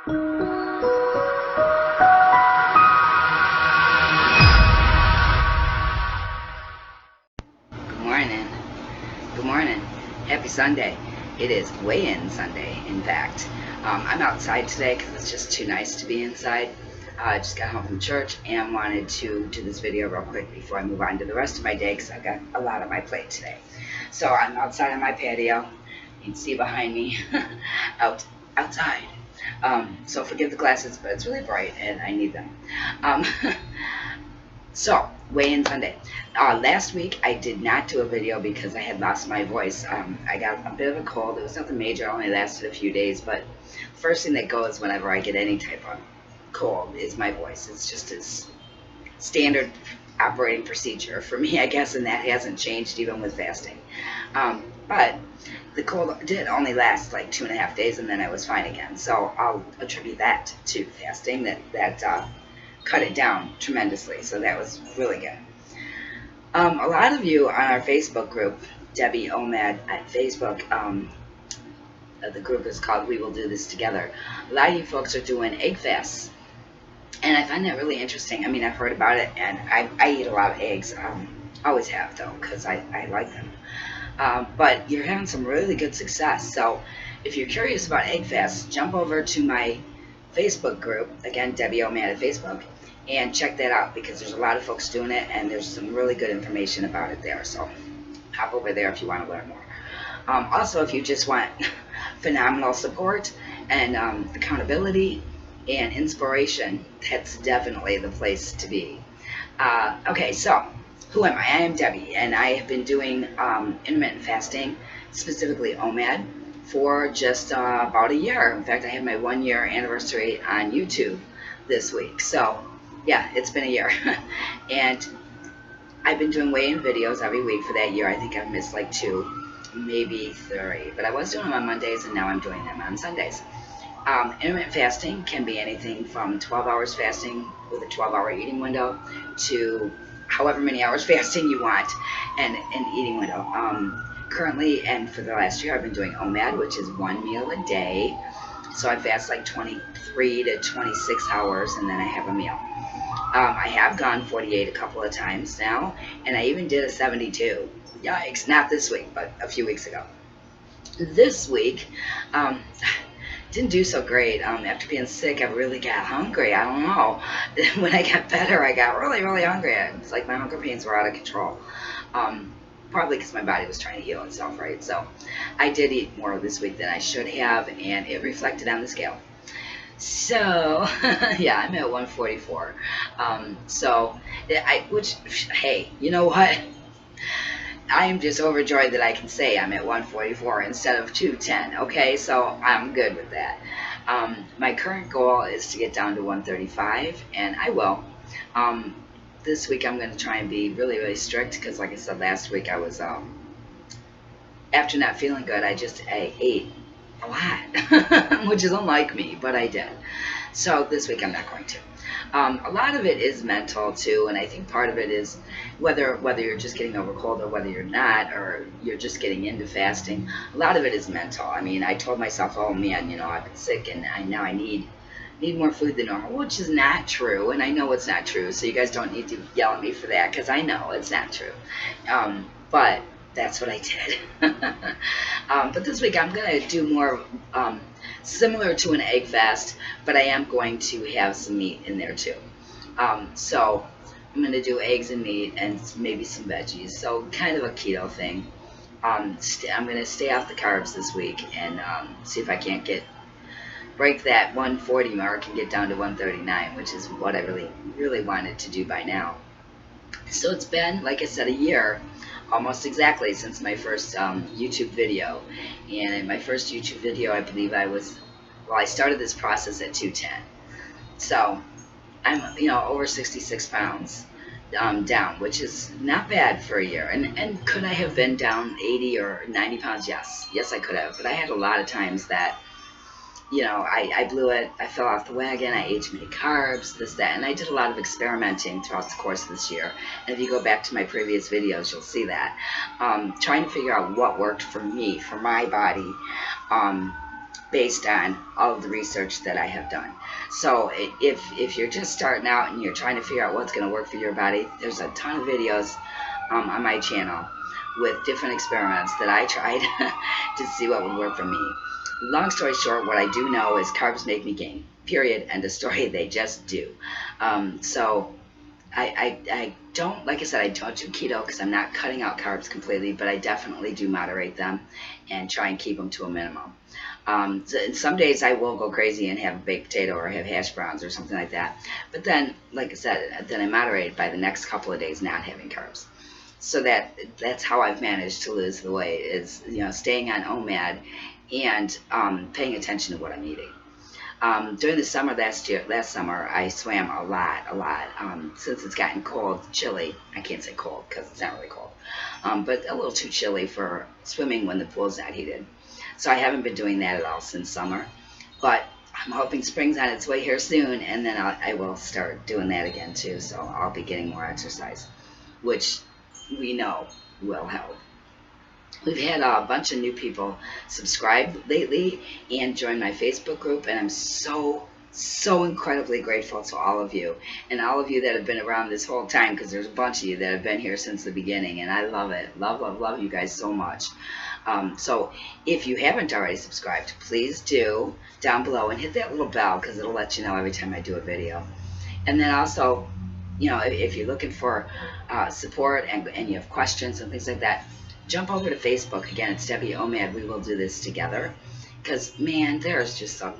Good morning. Good morning. Happy Sunday. It is weigh-in Sunday, in fact. I'm outside today because it's just too nice to be inside. I just got home from church and wanted to do this video real quick before I move on to the rest of my day because I've got a lot on my plate today. So I'm outside on my patio. You can see behind me outside. So forgive the glasses, but it's really bright and I need them. So, weigh-in Sunday. Last week I did not do a video because I had lost my voice. I got a bit of a cold. It was nothing major. It only lasted a few days. But first thing that goes whenever I get any type of cold is my voice. It's just a standard operating procedure for me, I guess, and that hasn't changed even with fasting. But the cold did only last like 2.5 days, and then I was fine again. So I'll attribute that to fasting. That cut it down tremendously, so that was really good. A lot of you on our Facebook group, Debbie OMAD at Facebook, the group is called We Will Do This Together. A lot of you folks are doing egg fasts, and I find that really interesting. I mean, I've heard about it, and I eat a lot of eggs. Always have, though, because I like them. But you're having some really good success. So if you're curious about egg fasts, jump over to my Facebook group, again, Debbie O'Man at Facebook, and check that out because there's a lot of folks doing it and there's some really good information about it there. So hop over there if you want to learn more. Also, if you just want phenomenal support and accountability and inspiration, that's definitely the place to be. Okay, so who am I? I am Debbie, and I have been doing intermittent fasting, specifically OMAD, for just about a year. In fact, I had my 1-year anniversary on YouTube this week. So, yeah, it's been a year. And I've been doing weigh-in videos every week for that year. I think I've missed like 2, maybe 3. But I was doing them on Mondays, and now I'm doing them on Sundays. Intermittent fasting can be anything from 12 hours fasting with a 12-hour eating window to however many hours fasting you want and an eating window. Currently, and for the last year, I've been doing OMAD, which is 1 meal a day. So I fast like 23 to 26 hours, and then I have a meal. I have gone 48 a couple of times now, and I even did a 72. Yikes, not this week, but a few weeks ago. This week, didn't do so great. After being sick, I really got hungry. I don't know. When I got better, I got really, really hungry. It's like my hunger pains were out of control. Probably because my body was trying to heal itself, right? So I did eat more this week than I should have, and it reflected on the scale. So, yeah, I'm at 144. Hey, you know what? I am just overjoyed that I can say I'm at 144 instead of 210, okay? So I'm good with that. My current goal is to get down to 135, and I will. This week I'm going to try and be really, really strict because, like I said, last week I was, after not feeling good, I ate a lot, which is unlike me, but I did. So this week I'm not going to. A lot of it is mental too, and I think part of it is whether you're just getting over cold or whether you're not, or you're just getting into fasting. A lot of it is mental. I mean, I told myself, oh man, you know, I've been sick and now I need more food than normal, which is not true, and I know it's not true, so you guys don't need to yell at me for that because I know it's not true. But that's what I did. But this week I'm going to do more similar to an egg fast, but I am going to have some meat in there too. So I'm going to do eggs and meat and maybe some veggies, so kind of a keto thing. I'm going to stay off the carbs this week and see if I can't break that 140 mark and get down to 139, which is what I really, really wanted to do by now. So it's been, like I said, a year, almost exactly, since my first YouTube video. And in my first YouTube video, I believe I started this process at 210. So I'm, over 66 pounds down, which is not bad for a year. And could I have been down 80 or 90 pounds? Yes. Yes, I could have. But I had a lot of times that, I blew it, I fell off the wagon, I ate too many carbs, this, that, and I did a lot of experimenting throughout the course of this year. And if you go back to my previous videos, you'll see that. Trying to figure out what worked for me, for my body, based on all of the research that I have done. So if you're just starting out and you're trying to figure out what's going to work for your body, there's a ton of videos on my channel with different experiments that I tried to see what would work for me. Long story short, what I do know is carbs make me gain. Period. End of story. They just do. So I don't, like I said, I don't do keto because I'm not cutting out carbs completely, but I definitely do moderate them and try and keep them to a minimum. So some days I will go crazy and have a baked potato or have hash browns or something like that. But then, like I said, then I moderate by the next couple of days not having carbs. So that's how I've managed to lose the weight, is staying on OMAD and paying attention to what I'm eating. During the summer last summer, I swam a lot. Since it's gotten cold, chilly. I can't say cold because it's not really cold, but a little too chilly for swimming when the pool's not heated. So I haven't been doing that at all since summer. But I'm hoping spring's on its way here soon, and then I will start doing that again too. So I'll be getting more exercise, which we know will help. We've had a bunch of new people subscribe lately and join my Facebook group, and I'm so incredibly grateful to all of you and all of you that have been around this whole time, because there's a bunch of you that have been here since the beginning, and I love it. Love you guys so much. So if you haven't already subscribed, please do down below and hit that little bell, because it'll let you know every time I do a video. And then also, if you're looking for support and you have questions and things like that, jump over to Facebook. Again, it's Debbie OMAD. We will do this together, because man, there's just some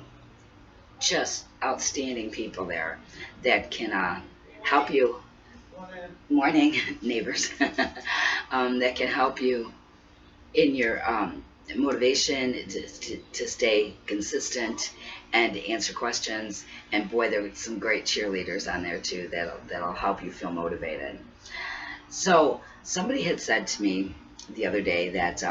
just outstanding people there that can help you. Morning, neighbors. That can help you in your motivation to stay consistent and answer questions. And boy, there are some great cheerleaders on there too that'll help you feel motivated. So somebody had said to me the other day that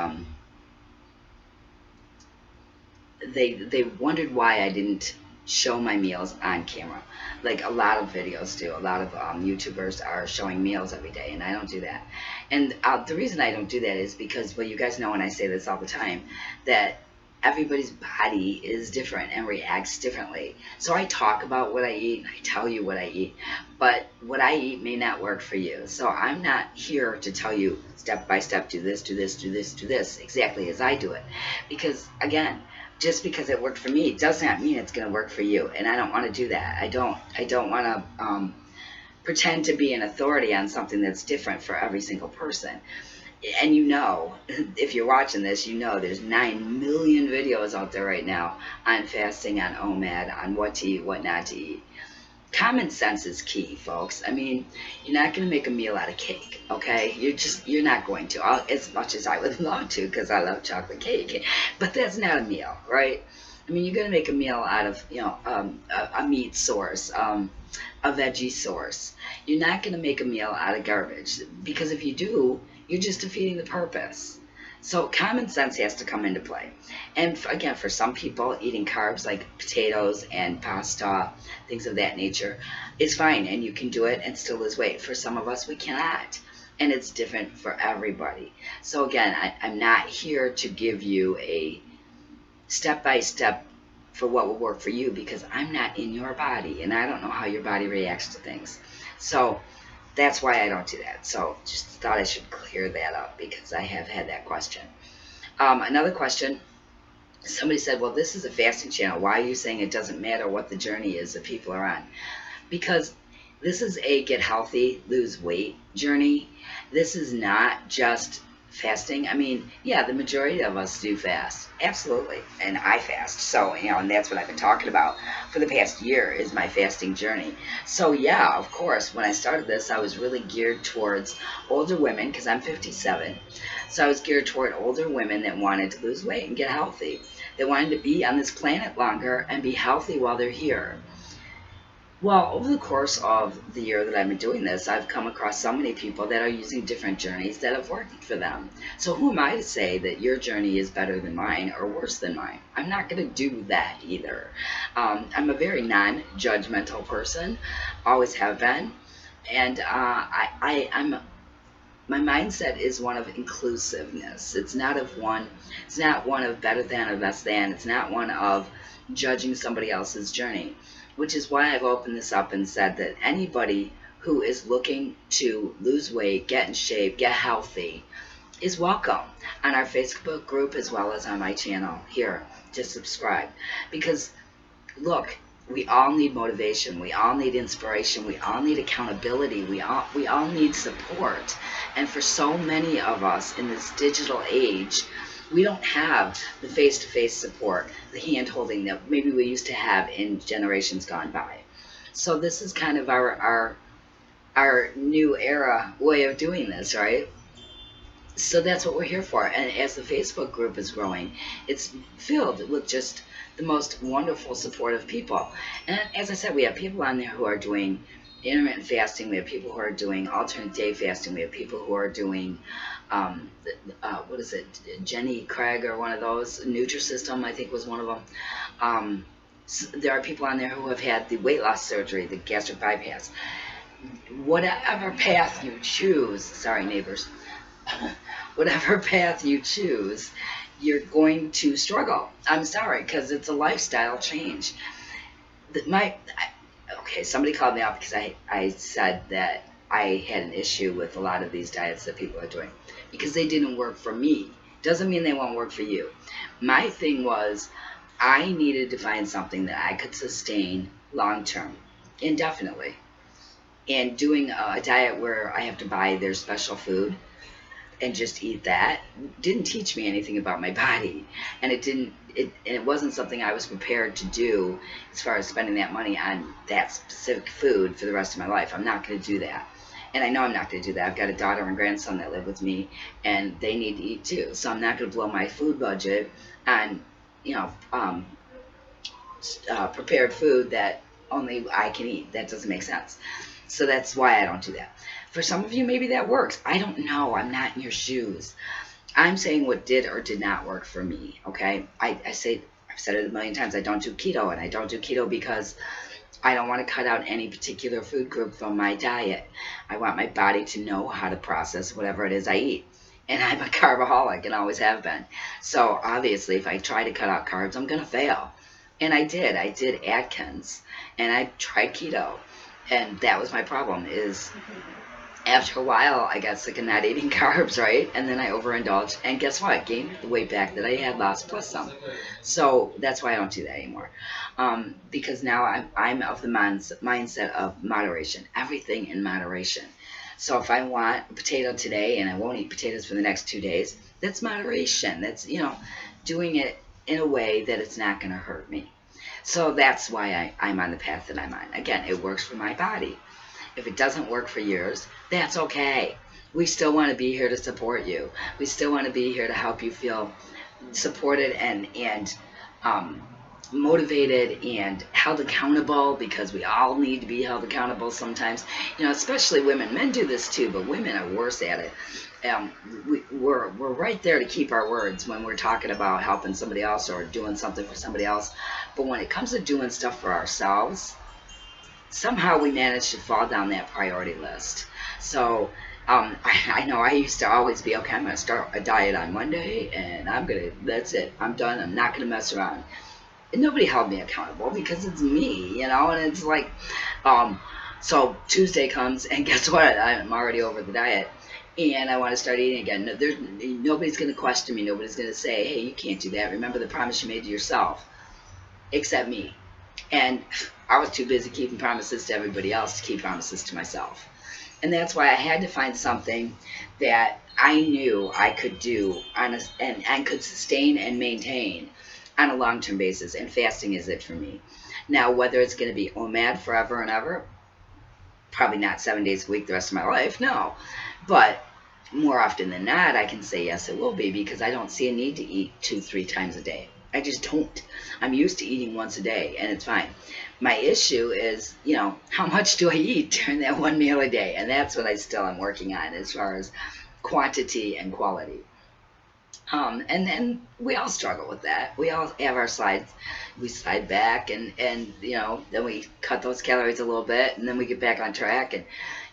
they wondered why I didn't show my meals on camera, like a lot of videos do. A lot of YouTubers are showing meals every day, and I don't do that. And the reason I don't do that is because, well, you guys know, and I say this all the time, that everybody's body is different and reacts differently. So I talk about what I eat, and I tell you what I eat, but what I eat may not work for you. So I'm not here to tell you step by step, do this, do this, do this, do this, exactly as I do it. Because again, just because it worked for me does not mean it's going to work for you, and I don't want to do that. I don't want to pretend to be an authority on something that's different for every single person. And if you're watching this, there's 9 million videos out there right now on fasting, on OMAD, on what to eat, what not to eat. Common sense is key, folks. I mean, you're not going to make a meal out of cake, okay? You're not going to, as much as I would love to, because I love chocolate cake. But that's not a meal, right? I mean, you're going to make a meal out of, a meat source, a veggie source. You're not going to make a meal out of garbage, because if you do, you're just defeating the purpose. So common sense has to come into play. And again, for some people, eating carbs like potatoes and pasta, things of that nature, is fine, and you can do it and still lose weight. For some of us, we cannot. And it's different for everybody. So again, I'm not here to give you a step-by-step for what will work for you, because I'm not in your body, and I don't know how your body reacts to things. So that's why I don't do that. So just thought I should clear that up, because I have had that question. Another question, somebody said, well, this is a fasting channel. Why are you saying it doesn't matter what the journey is that people are on? Because this is a get healthy, lose weight journey. This is not just fasting. I mean, yeah, the majority of us do fast. Absolutely. And I fast. So, and that's what I've been talking about for the past year, is my fasting journey. So, yeah, of course, when I started this, I was really geared towards older women, because I'm 57. So I was geared toward older women that wanted to lose weight and get healthy. They wanted to be on this planet longer and be healthy while they're here. Well, over the course of the year that I've been doing this, I've come across so many people that are using different journeys that have worked for them. So who am I to say that your journey is better than mine or worse than mine? I'm not going to do that either. I'm a very non-judgmental person, always have been, and I'm my mindset is one of inclusiveness. It's not one of better than or less than. It's not one of judging somebody else's journey, which is why I've opened this up and said that anybody who is looking to lose weight, get in shape, get healthy, is welcome on our Facebook group as well as on my channel here. Just subscribe, because look, we all need motivation, we all need inspiration, we all need accountability, we all need support. And for so many of us in this digital age, we don't have the face-to-face support, the hand-holding that maybe we used to have in generations gone by. So this is kind of our new era way of doing this, right? So that's what we're here for. And as the Facebook group is growing, it's filled with just the most wonderful, supportive people. And as I said, we have people on there who are doing intermittent fasting. We have people who are doing alternate day fasting. We have people who are doing, what is it, Jenny Craig or one of those, Nutrisystem, I think was one of them. There are people on there who have had the weight loss surgery, the gastric bypass. Whatever path you choose, sorry neighbors, whatever path you choose, you're going to struggle. I'm sorry, because it's a lifestyle change. Okay, somebody called me out because I said that I had an issue with a lot of these diets that people are doing because they didn't work for me. Doesn't mean they won't work for you. My thing was I needed to find something that I could sustain long term, indefinitely. And doing a diet where I have to buy their special food and just eat that didn't teach me anything about my body, and it wasn't something I was prepared to do as far as spending that money on that specific food for the rest of my life. I'm not going to do that, and I know I'm not going to do that. I've got a daughter and grandson that live with me, and they need to eat too, so I'm not going to blow my food budget on prepared food that only I can eat. That doesn't make sense. So that's why I don't do that. For some of you, maybe that works. I don't know. I'm not in your shoes. I'm saying what did or did not work for me, okay? I've said it a million times. I don't do keto, and I don't do keto because I don't want to cut out any particular food group from my diet. I want my body to know how to process whatever it is I eat. And I'm a carbaholic and always have been. So obviously, if I try to cut out carbs, I'm going to fail. And I did. I did Atkins, and I tried keto. And that was my problem, is after a while, I got sick of not eating carbs, right? And then I overindulged. And guess what? Gained the weight back that I had lost plus some. So that's why I don't do that anymore. Because now I'm of the mindset of moderation. Everything in moderation. So if I want a potato today and I won't eat potatoes for the next 2 days, that's moderation. That's, doing it in a way that it's not going to hurt me. So that's why I'm on the path that I'm on. Again, it works for my body. If it doesn't work for yours, that's okay. We still want to be here to support you. We still want to be here to help you feel supported and motivated and held accountable, because we all need to be held accountable sometimes. Especially women. Men do this too, but women are worse at it. We're right there to keep our words when we're talking about helping somebody else or doing something for somebody else. But when it comes to doing stuff for ourselves, somehow we manage to fall down that priority list. So I know I used to always be, okay, I'm going to start a diet on Monday, and that's it. I'm done. I'm not going to mess around. And nobody held me accountable because it's me, and it's like, so Tuesday comes, and guess what? I'm already over the diet. And I want to start eating again. Nobody's going to question me. Nobody's going to say, hey, you can't do that. Remember the promise you made to yourself, except me. And I was too busy keeping promises to everybody else to keep promises to myself. And that's why I had to find something that I knew I could do and could sustain and maintain on a long-term basis. And fasting is it for me. Now, whether it's going to be OMAD forever and ever, probably not 7 days a week the rest of my life, no. But more often than not, I can say yes, it will be, because I don't see a need to eat 2-3 times a day. I just don't. I'm used to eating once a day, and it's fine. My issue is, how much do I eat during that one meal a day? And that's what I still am working on as far as quantity and quality. And then we all struggle with that. We all have our slides. We slide back, and then we cut those calories a little bit, and then we get back on track. And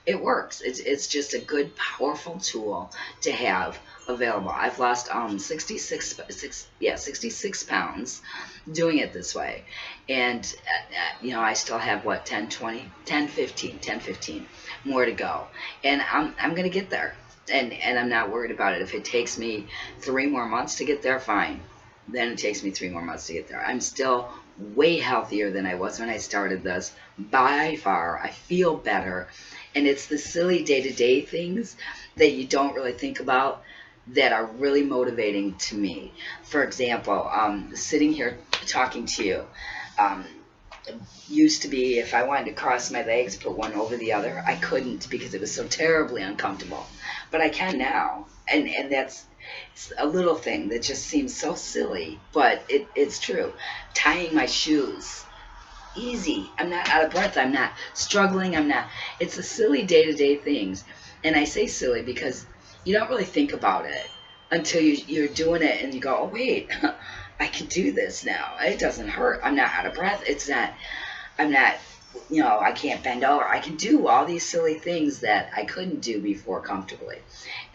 It works. It's just a good, powerful tool to have available. I've lost 66 pounds doing it this way, and I still have what 10 15 more to go, and I'm gonna get there, and I'm not worried about it. If it takes me 3 more months to get there, fine. Then it takes me 3 more months to get there. I'm still way healthier than I was when I started this, by far. I feel better. And it's the silly day-to-day things that you don't really think about that are really motivating to me. For example, sitting here talking to you, um, used to be if I wanted to cross my legs, put one over the other, I couldn't because it was so terribly uncomfortable. But I can now, and that's a little thing that just seems so silly, but it's true. Tying my shoes, easy. I'm not out of breath. I'm not struggling. It's the silly day-to-day things. And I say silly because you don't really think about it until you're doing it and you go, oh, wait, I can do this now. It doesn't hurt. I'm not out of breath. I'm not, I can't bend over. I can do all these silly things that I couldn't do before comfortably.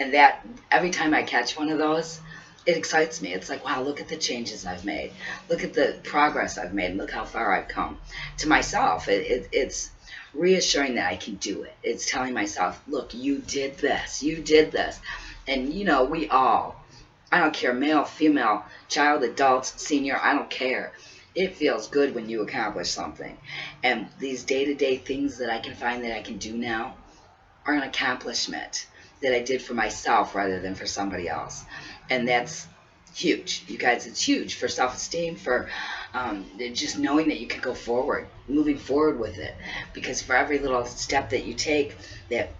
And that every time I catch one of those, it excites me. It's like, wow, look at the changes I've made. Look at the progress I've made. Look how far I've come. To myself, it's reassuring that I can do it. It's telling myself, look, you did this. You did this. And, we all, I don't care, male, female, child, adults, senior, I don't care. It feels good when you accomplish something. And these day-to-day things that I can find that I can do now are an accomplishment that I did for myself rather than for somebody else. And that's huge. You guys, it's huge for self-esteem, for just knowing that you can go forward, moving forward with it. Because for every little step that you take, that,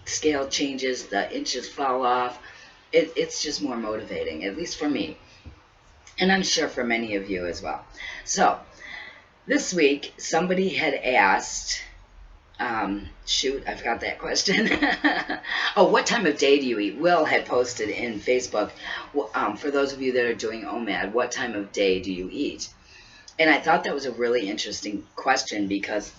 scale changes, the inches fall off, it's just more motivating, at least for me. And I'm sure for many of you as well. So, this week, somebody had asked, shoot, I forgot that question. Oh, what time of day do you eat? Will had posted in Facebook, for those of you that are doing OMAD, what time of day do you eat? And I thought that was a really interesting question because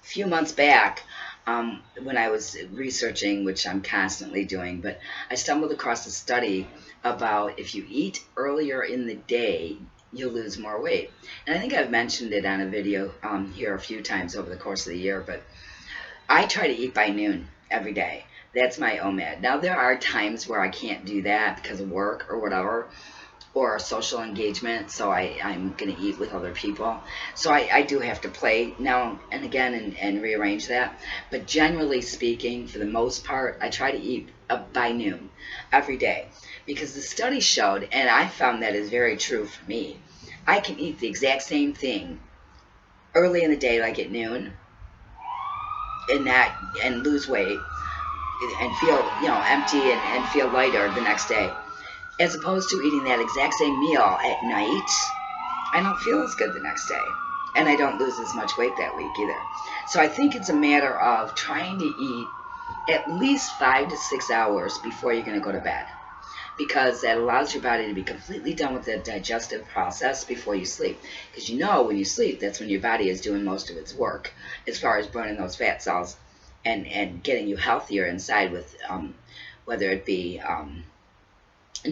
a few months back, when I was researching, which I'm constantly doing, but I stumbled across a study about if you eat earlier in the day, you'll lose more weight. And I think I've mentioned it on a video here a few times over the course of the year, but I try to eat by noon every day. That's my OMAD. Now, there are times where I can't do that because of work or whatever, or social engagement, so I'm going to eat with other people. So I do have to play now and again and rearrange that. But generally speaking, for the most part, I try to eat by noon every day. Because the study showed, and I found that is very true for me, I can eat the exact same thing early in the day, like at noon, and lose weight and feel empty and feel lighter the next day, as opposed to eating that exact same meal at night. I don't feel as good the next day, and I don't lose as much weight that week either. So I think it's a matter of trying to eat at least 5 to 6 hours before you're going to go to bed, because that allows your body to be completely done with the digestive process before you sleep. Because when you sleep, that's when your body is doing most of its work as far as burning those fat cells and getting you healthier inside with whether it be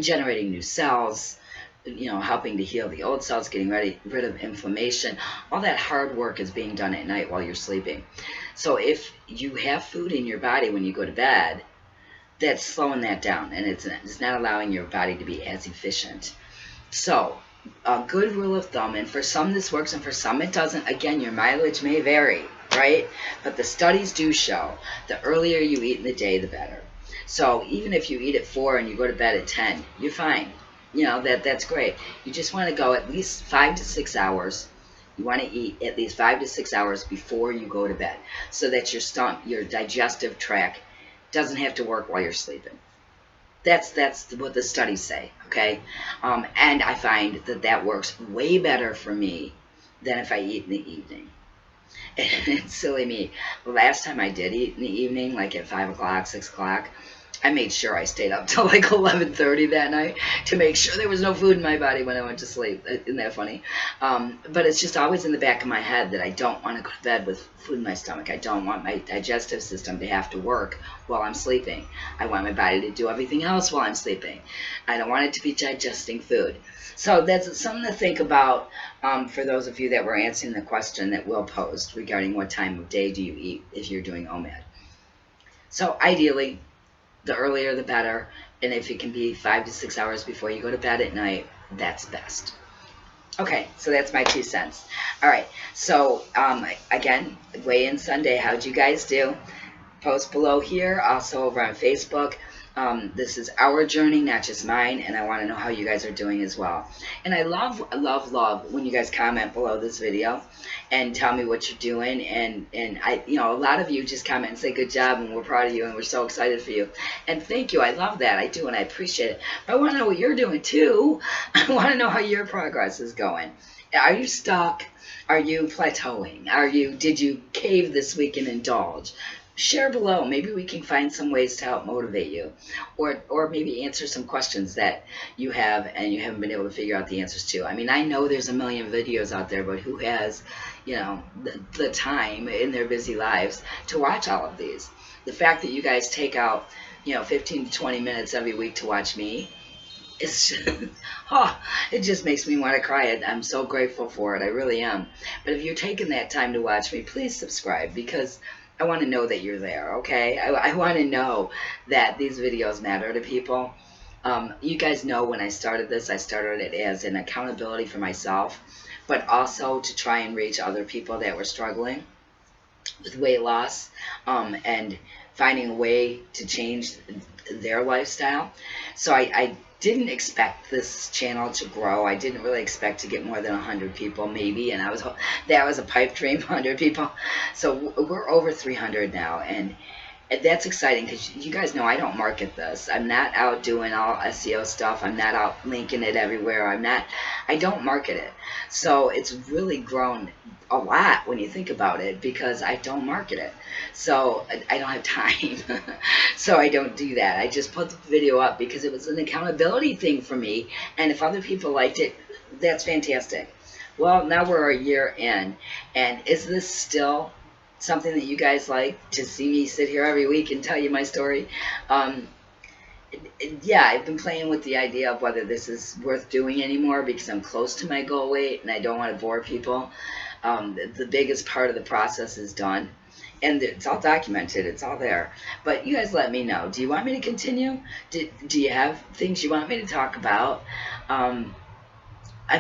generating new cells, helping to heal the old cells, getting rid of inflammation. All that hard work is being done at night while you're sleeping. So if you have food in your body when you go to bed, that's slowing that down, and it's not allowing your body to be as efficient. So a good rule of thumb, and for some this works and for some it doesn't. Again, your mileage may vary, right? But the studies do show the earlier you eat in the day, the better. So even if you eat at 4 and you go to bed at 10, you're fine. That's great. You just want to go at least 5 to 6 hours. You want to eat at least 5 to 6 hours before you go to bed, so that your digestive tract doesn't have to work while you're sleeping. That's what the studies say, okay? And I find that works way better for me than if I eat in the evening. It's silly me. The last time I did eat in the evening, like at 5 o'clock, 6 o'clock, I made sure I stayed up till like 11:30 that night to make sure there was no food in my body when I went to sleep. Isn't that funny? But it's just always in the back of my head that I don't want to go to bed with food in my stomach. I don't want my digestive system to have to work while I'm sleeping. I want my body to do everything else while I'm sleeping. I don't want it to be digesting food. So that's something to think about for those of you that were answering the question that Will posed regarding what time of day do you eat if you're doing OMAD. So ideally, the earlier the better, and if it can be 5 to 6 hours before you go to bed at night, that's best. Okay, so that's my 2 cents. All right, so again, weigh-in Sunday. How'd you guys do? Post below here, also over on Facebook. This is our journey, not just mine, and I want to know how you guys are doing as well. And I love when you guys comment below this video and tell me what you're doing. And I, a lot of you just comment and say good job, and we're proud of you, and we're so excited for you. And thank you. I love that. I do, and I appreciate it. But I want to know what you're doing too. I want to know how your progress is going. Are you stuck? Are you plateauing? Did you cave this week and indulge? Share below. Maybe we can find some ways to help motivate you, or maybe answer some questions that you have and you haven't been able to figure out the answers to. I mean, I know there's a million videos out there, but who has, the time in their busy lives to watch all of these? The fact that you guys take out, 15 to 20 minutes every week to watch me, it's it just makes me want to cry. I'm so grateful for it. I really am. But if you're taking that time to watch me, please subscribe, because I want to know that you're there, okay? I want to know that these videos matter to people. You guys know when I started this, I started it as an accountability for myself, but also to try and reach other people that were struggling with weight loss, and finding a way to change their lifestyle. So I didn't expect this channel to grow. I didn't really expect to get more than 100 people, maybe, and that was a pipe dream, 100 people. So we're over 300 now, and that's exciting because you guys know I don't market this. I'm not out doing all SEO stuff. I'm not out linking it everywhere. I don't market it. So it's really grown a lot when you think about it, because I don't market it. So I don't have time. So I don't do that. I just put the video up because it was an accountability thing for me. And if other people liked it, that's fantastic. Well, now we're a year in. And is this still something that you guys like, to see me sit here every week and tell you my story? Yeah, I've been playing with the idea of whether this is worth doing anymore, because I'm close to my goal weight and I don't want to bore people. The biggest part of the process is done, and it's all documented. It's all there. But you guys let me know. Do you want me to continue? Do you have things you want me to talk about? I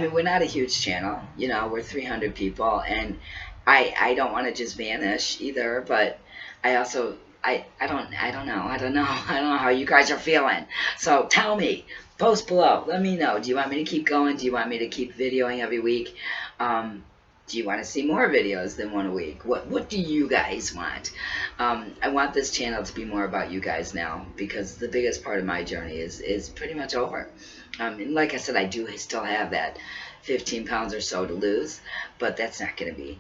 mean, we're not a huge channel. We're 300 people, and I don't want to just vanish either. But I also I don't know. I don't know how you guys are feeling. So tell me. Post below. Let me know. Do you want me to keep going? Do you want me to keep videoing every week? Do you want to see more videos than one a week? What do you guys want? I want this channel to be more about you guys now, because the biggest part of my journey is pretty much over. And like I said, I do still have that 15 pounds or so to lose, but that's not going to be,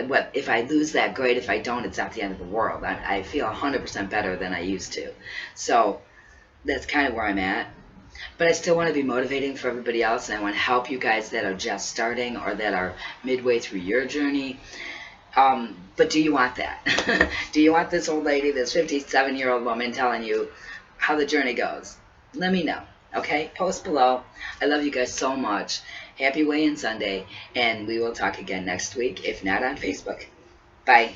what if I lose that, great. If I don't, it's not the end of the world. I feel 100% better than I used to. So that's kind of where I'm at. But I still want to be motivating for everybody else, and I want to help you guys that are just starting or that are midway through your journey. But do you want that? Do you want this old lady, this 57-year-old woman, telling you how the journey goes? Let me know, okay? Post below. I love you guys so much. Happy Weigh-In Sunday, and we will talk again next week, if not on Facebook. Bye.